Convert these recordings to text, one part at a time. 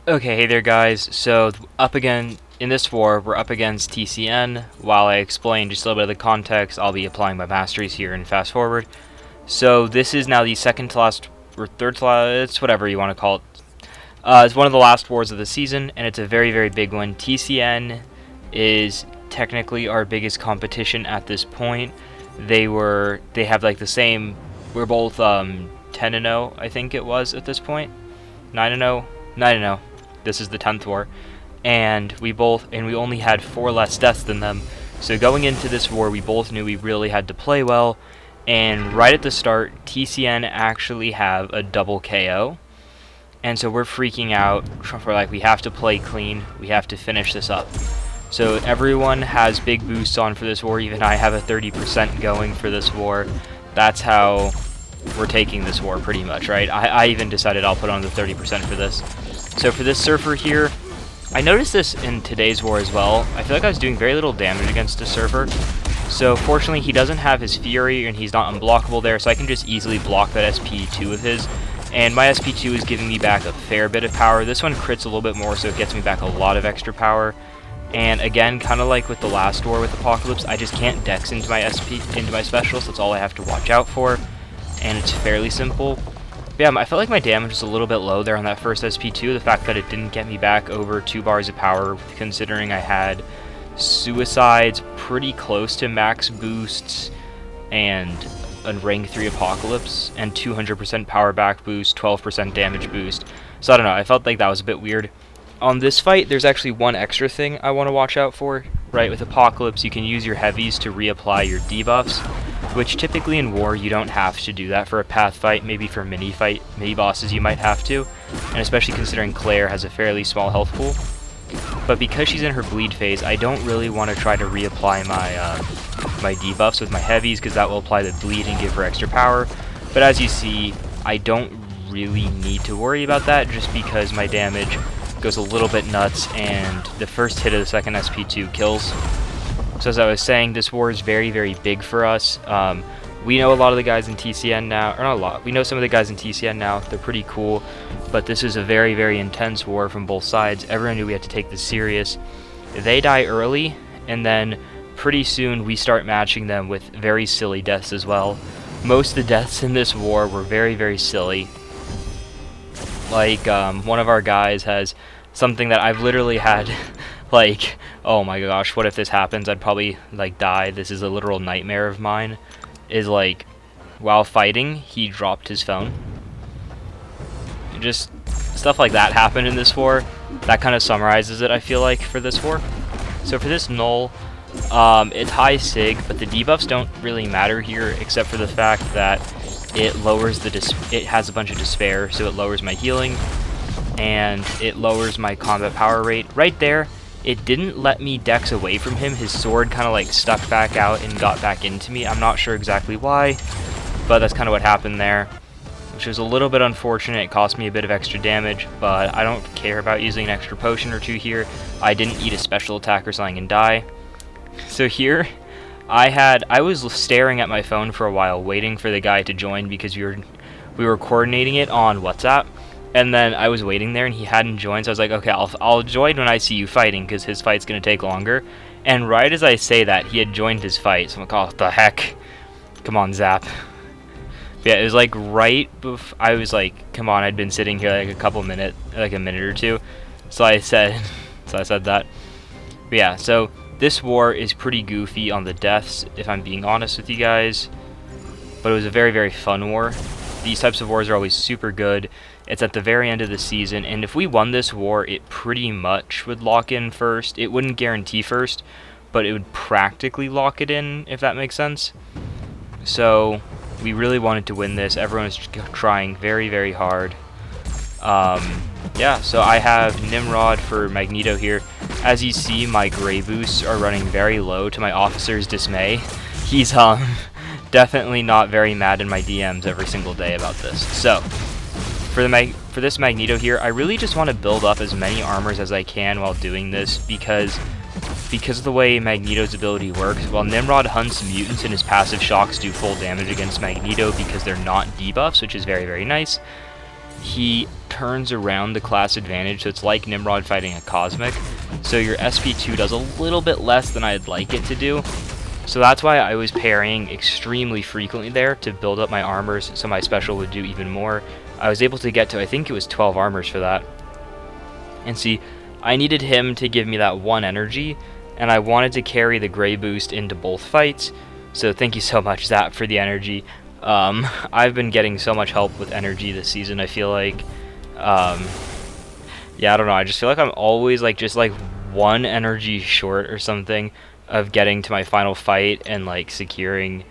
Okay, hey there guys, so up again, in this war, we're up against TCN. While I explain just a little bit of the context, I'll be applying my masteries here and fast forward. So this is now the second to last, or third to last, it's whatever you want to call it. It's one of the last wars of the season, and it's a very, very big one. TCN is technically our biggest competition at this point. They have like the same, we're both 10-0, I think it was at this point. 9-0, 9-0. This is the 10th war, and we only had 4 less deaths than them. So going into this war, we both knew we really had to play well. And right at the start, TCN actually have a double KO, and so we're freaking out. We're like, we have to play clean. We have to finish this up. So everyone has big boosts on for this war. Even I have a 30% going for this war. That's how we're taking this war pretty much, right? I even decided I'll put on the 30% for this. So for this surfer here, I noticed this in today's war as well. I feel like I was doing very little damage against a surfer. So fortunately he doesn't have his Fury and he's not unblockable there, so I can just easily block that SP2 of his. And my SP2 is giving me back a fair bit of power. This one crits a little bit more, so it gets me back a lot of extra power. And again, kind of like with the last war with Apocalypse, I just can't dex into my specials. That's all I have to watch out for, and it's fairly simple. Yeah, I felt like my damage was a little bit low there on that first SP2. The fact that it didn't get me back over 2 bars of power, considering I had suicides pretty close to max boosts and a rank 3 Apocalypse and 200% power back boost, 12% damage boost. So I don't know, I felt like that was a bit weird. On this fight, there's actually one extra thing I want to watch out for. Right, with Apocalypse, you can use your heavies to reapply your debuffs, which typically in war you don't have to do that for a path fight. Maybe for mini bosses you might have to, and especially considering Claire has a fairly small health pool. But because she's in her bleed phase, I don't really want to try to reapply my debuffs with my heavies, because that will apply the bleed and give her extra power. But as you see, I don't really need to worry about that, just because my damage goes a little bit nuts, and the first hit of the second SP2 kills. So as I was saying, this war is very, very big for us. We know a lot of the guys in TCN now, or not a lot, we know some of the guys in TCN now. They're pretty cool, but this is a very, very intense war from both sides. Everyone knew we had to take this serious. They die early, and then pretty soon we start matching them with very silly deaths as well. Most of the deaths in this war were very, very silly. Like, one of our guys has something that I've literally had, like, oh my gosh, what if this happens? I'd probably, like, die. This is a literal nightmare of mine. Is, like, while fighting, he dropped his phone. Just stuff like that happened in this war. That kind of summarizes it, I feel like, for this war. So for this Null, it's high sig, but the debuffs don't really matter here, except for the fact that it lowers it has a bunch of despair, so it lowers my healing, and it lowers my combat power rate. Right there, it didn't let me dex away from him. His sword kind of like stuck back out and got back into me. I'm not sure exactly why, but that's kind of what happened there, which was a little bit unfortunate. It cost me a bit of extra damage, but I don't care about using an extra potion or 2 here. I didn't eat a special attack or something and die. So here, I was staring at my phone for a while, waiting for the guy to join, because we were coordinating it on WhatsApp, and then I was waiting there and he hadn't joined, so I was like, okay, I'll join when I see you fighting, because his fight's gonna take longer. And right as I say that, he had joined his fight, so I'm like, oh, what the heck? Come on, Zap. Yeah, it was like right before, I was like, come on, I'd been sitting here like a minute or two, so I said that. But yeah, so this war is pretty goofy on the deaths, if I'm being honest with you guys, but it was a very, very fun war. These types of wars are always super good. It's at the very end of the season, and if we won this war, it pretty much would lock in first. It wouldn't guarantee first, but it would practically lock it in, if that makes sense. So we really wanted to win this. Everyone was trying very, very hard. Yeah, so I have Nimrod for Magneto here. As you see, my gray boosts are running very low, to my officer's dismay. He's definitely not very mad in my DMs every single day about this. So for this Magneto here, I really just want to build up as many armors as I can while doing this, because of the way Magneto's ability works. While Nimrod hunts mutants and his passive shocks do full damage against Magneto because they're not debuffs, which is very, very nice, he turns around the class advantage, so it's like Nimrod fighting a Cosmic. So your SP2 does a little bit less than I'd like it to do. So that's why I was parrying extremely frequently there to build up my armors so my special would do even more. I was able to get to, I think it was 12 armors for that. And see, I needed him to give me that 1 energy, and I wanted to carry the gray boost into both fights. So thank you so much, Zap, for the energy. I've been getting so much help with energy this season, I feel like. Yeah, I don't know, I just feel like I'm always like just like 1 energy short or something of getting to my final fight and like securing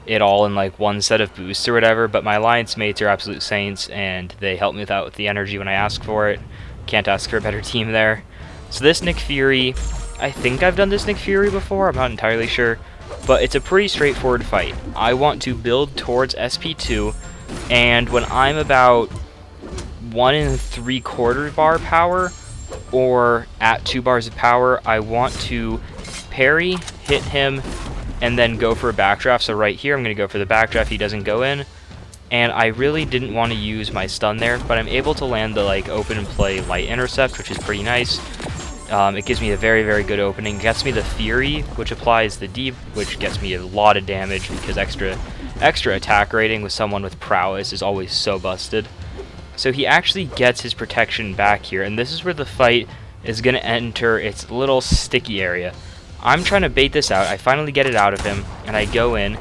it all in like 1 set of boosts or whatever. But my alliance mates are absolute saints, and they help me with the energy when I ask for it. Can't ask for a better team there. So this Nick Fury, I think I've done this Nick Fury before, I'm not entirely sure, but it's a pretty straightforward fight. I want to build towards SP2, and when I'm about 1 3/4 bar power, or at 2 bars of power, I want to parry, hit him, and then go for a backdraft. So right here, I'm going to go for the backdraft, he doesn't go in. And I really didn't want to use my stun there, but I'm able to land the like open and play light intercept, which is pretty nice. It gives me a very, very good opening. Gets me the Fury, which applies the deep, which gets me a lot of damage because extra attack rating with someone with prowess is always so busted. So he actually gets his protection back here, and this is where the fight is going to enter its little sticky area. I'm trying to bait this out. I finally get it out of him, and I go in.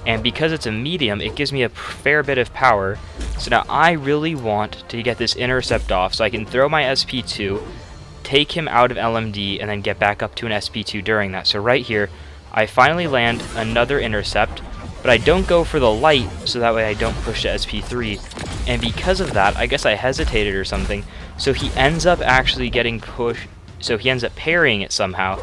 And because it's a medium, it gives me a fair bit of power. So now I really want to get this intercept off so I can throw my SP2, take him out of LMD, and then get back up to an SP2 during that. So right here, I finally land another intercept, but I don't go for the light, so that way I don't push to SP3. And because of that, I guess I hesitated or something, so he ends up actually getting pushed, so he ends up parrying it somehow.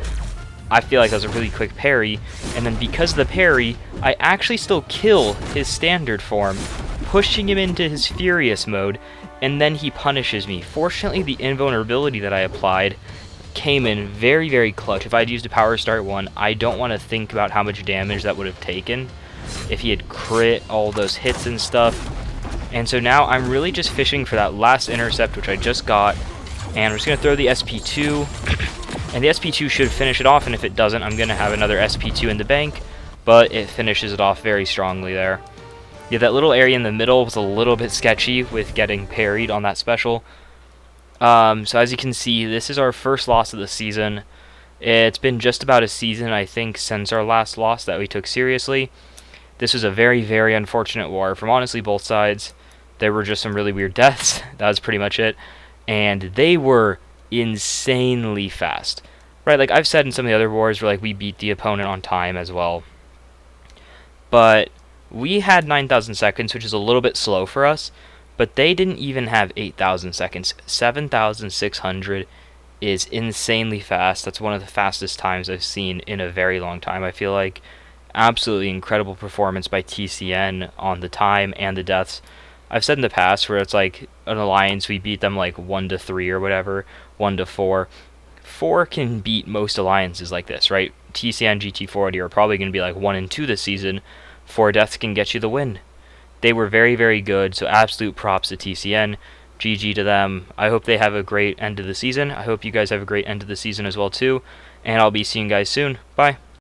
I feel like that was a really quick parry, and then because of the parry, I actually still kill his standard form, pushing him into his furious mode, and then he punishes me. Fortunately, the invulnerability that I applied came in very, very clutch. If I'd used a power start 1, I don't want to think about how much damage that would have taken if he had crit all those hits and stuff. And so now I'm really just fishing for that last intercept, which I just got, and I'm just going to throw the SP2. And the SP2 should finish it off, and if it doesn't, I'm going to have another SP2 in the bank, but it finishes it off very strongly there. Yeah, that little area in the middle was a little bit sketchy with getting parried on that special. So as you can see, this is our first loss of the season. It's been just about a season, I think, since our last loss that we took seriously. This was a very, very unfortunate war from honestly both sides. There were just some really weird deaths. That was pretty much it. And they were insanely fast, right? Like I've said in some of the other wars where like we beat the opponent on time as well, but we had 9,000 seconds, which is a little bit slow for us, but they didn't even have 8,000 seconds. 7,600 is insanely fast. That's one of the fastest times I've seen in a very long time. I feel like absolutely incredible performance by TCN on the time and the deaths. I've said in the past where it's like an alliance, we beat them like 1-3 or whatever, 1-4. 4 can beat most alliances like this, right? TCN, GT40 are probably going to be like 1-2 this season. 4 deaths can get you the win. They were very, very good, so absolute props to TCN. GG to them. I hope they have a great end of the season. I hope you guys have a great end of the season as well too. And I'll be seeing you guys soon. Bye.